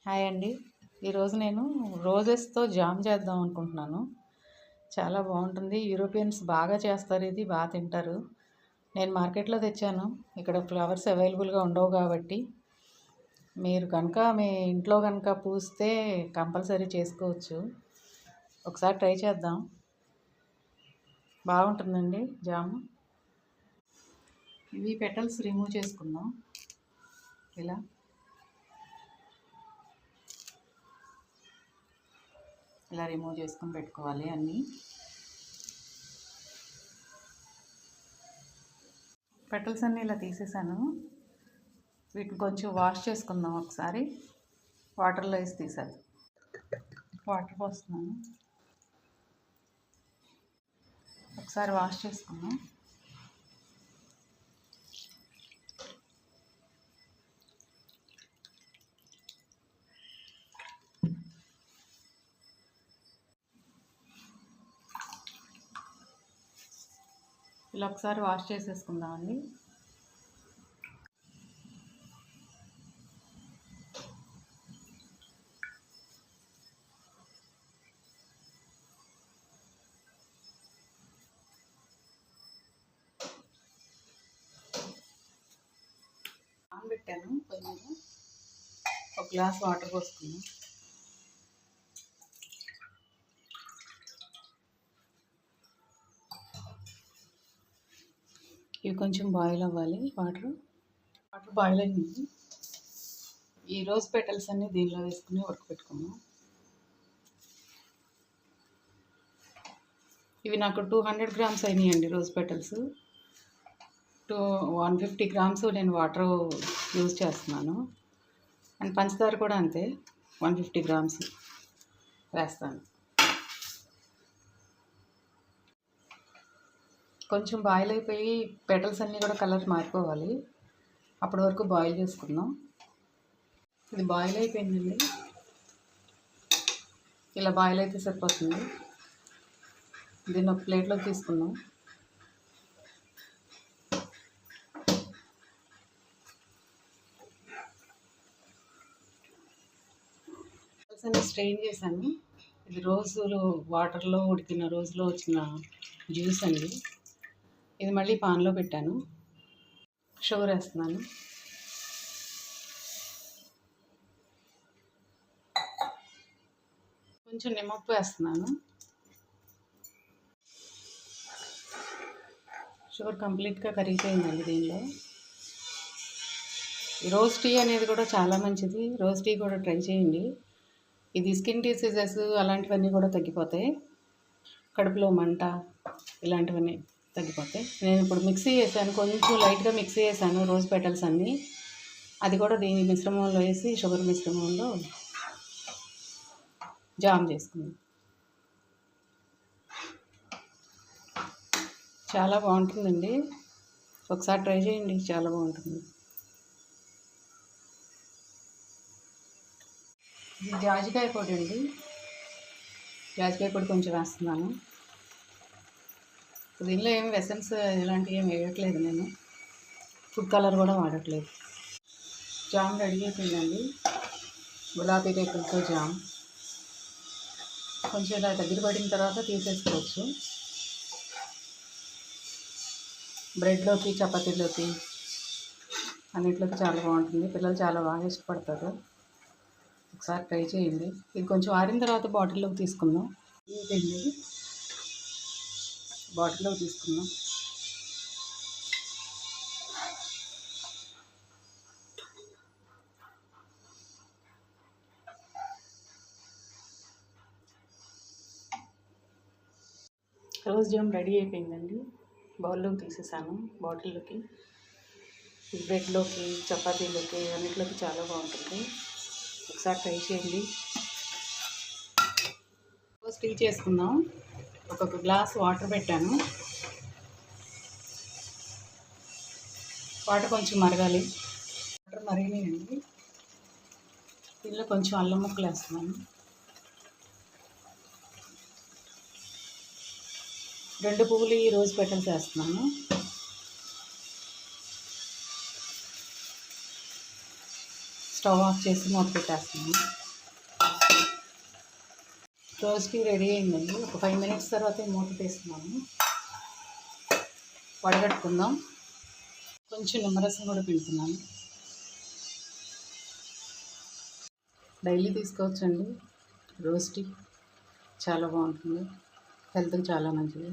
Hi అండి. ఈరోజు నేను రోజెస్‌తో జామ్ చేద్దాం అనుకుంటున్నాను. చాలా బాగుంటుంది. యూరోపియన్స్ బాగా చేస్తారు ఇది. తింటారు. నేను మార్కెట్‌లో తెచ్చాను. ఇక్కడ ఫ్లవర్స్ అవైలబుల్‌గా ఉండవు కాబట్టి, మీరు కనుక మీ ఇంట్లో కనుక పూస్తే కంపల్సరీ చేసుకోవచ్చు. ఒకసారి ట్రై చేద్దాం. బాగుంటుందండి జాము. ఇవి పెటల్స్ రిమూవ్ చేసుకుందాం. ఇలా రిమూవ్ చేసుకొని పెట్టుకోవాలి అన్నీ. పెటల్స్ అన్నీ ఇలా తీసేసాను. వీటిని కొంచెం వాష్ చేసుకుందాం ఒకసారి. వాటర్లో వేసి తీసాను. వాటర్ పోస్తున్నాను. ఒకసారి వాష్ చేసుకుందాం. ఇలా ఒకసారి వాష్ చేసేసుకుందామండి. పెట్టాను పొయ్యి మీద. ఒక గ్లాస్ వాటర్ పోసుకున్నాం. ఇవి కొంచెం బాయిల్ అవ్వాలి. వాటర్ బాయిల్ అయింది. ఈ రోజ్ పెటల్స్ అన్నీ దీనిలో వేసుకుని ఉడకపెట్టుకున్నాం. ఇవి నాకు 200 గ్రామ్స్ అయినాయండి రోజ్ పెటల్స్. 150 గ్రామ్స్ నేను వాటర్ యూజ్ చేస్తున్నాను. అండ్ పంచదార కూడా అంతే 150 గ్రామ్స్ వేస్తాను. కొంచెం బాయిల్ అయిపోయి పెటల్స్ అన్నీ కూడా కలర్ మారిపోవాలి. అప్పటి వరకు బాయిల్ చేసుకుందాం. ఇది బాయిల్ అయిపోయిందండి. ఇలా బాయిల్ అయితే సరిపోతుంది. దీన్ని ఒక ప్లేట్లోకి తీసుకుందాం. అన్ని స్ట్రెయిన్ చేశాను. ఇది రోజులు వాటర్లో ఉడికిన రోజులో వచ్చిన జ్యూస్ అండి. ఇది మళ్ళీ పాన్లో పెట్టాను. షుగర్ వేస్తున్నాను. కొంచెం నిమ్మప్పు వేస్తున్నాను. షుగర్ కంప్లీట్గా కరిగిపోయిందండి దీనిలో. ఈ రోజ్ టీ అనేది కూడా చాలా మంచిది. రోజ్ టీ కూడా ట్రై చేయండి. ఇది స్కిన్ డిసీజెస్ అలాంటివన్నీ కూడా తగ్గిపోతాయి. కడుపులో మంట ఇలాంటివన్నీ తగ్గిపోతాయి. నేను ఇప్పుడు మిక్సీ చేశాను. కొంచెం లైట్గా మిక్సీ చేశాను రోజ్ పెటల్స్ అన్నీ. అది కూడా దీని మిశ్రమంలో వేసి షుగర్ మిశ్రమంలో జామ్ చేసుకున్నాను. చాలా బాగుంటుందండి. ఒకసారి ట్రై చేయండి. చాలా బాగుంటుంది. ఇది జాజికాయ పొడి అండి. జాజికాయ పొడి కొంచెం వేస్తున్నాను. దీనిలో ఏమి ఎసెన్స్ ఇలాంటివి ఏమి వేయట్లేదు. నేను ఫుడ్ కలర్ కూడా వాడట్లేదు. జామ్ రెడీ అయిపోయిందండి. గులాబీ రేకులతో జామ్. కొంచెం ఇలా దగ్గర పడిన తర్వాత తీసేసుకోవచ్చు. బ్రెడ్లోకి చపాతీలోకి అన్నిట్లోకి చాలా బాగుంటుంది. పిల్లలు చాలా బాగా ఇష్టపడతారు. ఒకసారి ట్రై చేయండి. ఇది కొంచెం ఆరిన తర్వాత బాటిల్లోకి తీసుకుందాం. ఇదండి బాటిల్లోకి తీసుకుందాం. రోజ్ జామ్ రెడీ అయిపోయిందండి. బౌల్లోకి తీసేసాను. బాటిల్లోకి. బ్రెడ్లోకి చపాతీలోకి అన్నిట్లోకి చాలా బాగుంటుంది. ఒకసారి ట్రై చేయండి. రోజ్ టీ చేసుకుందాం. ఒక్కొక్క గ్లాస్ వాటర్ పెట్టాను. వాటర్ కొంచెం మరగాలి. వాటర్ మరిగినాయండి. దీనిలో కొంచెం అల్లం ముక్కలు వేస్తున్నాను. 2 పువ్వులు ఈ రోజ్ పెటల్స్ వేస్తున్నాను. స్టవ్ ఆఫ్ చేసి మూత పెట్టేస్తున్నాను. రోస్ట్కి రెడీ అయిందండి. ఒక 5 మినిట్స్ తర్వాత మూత తీస్తున్నాను. వడగట్టుకుందాం. కొంచెం నిమ్మరసం కూడా పిండుతున్నాను. డైలీ తీసుకోవచ్చండి. రోస్టీ చాలా బాగుంటుంది, హెల్త్కి చాలా మంచిది.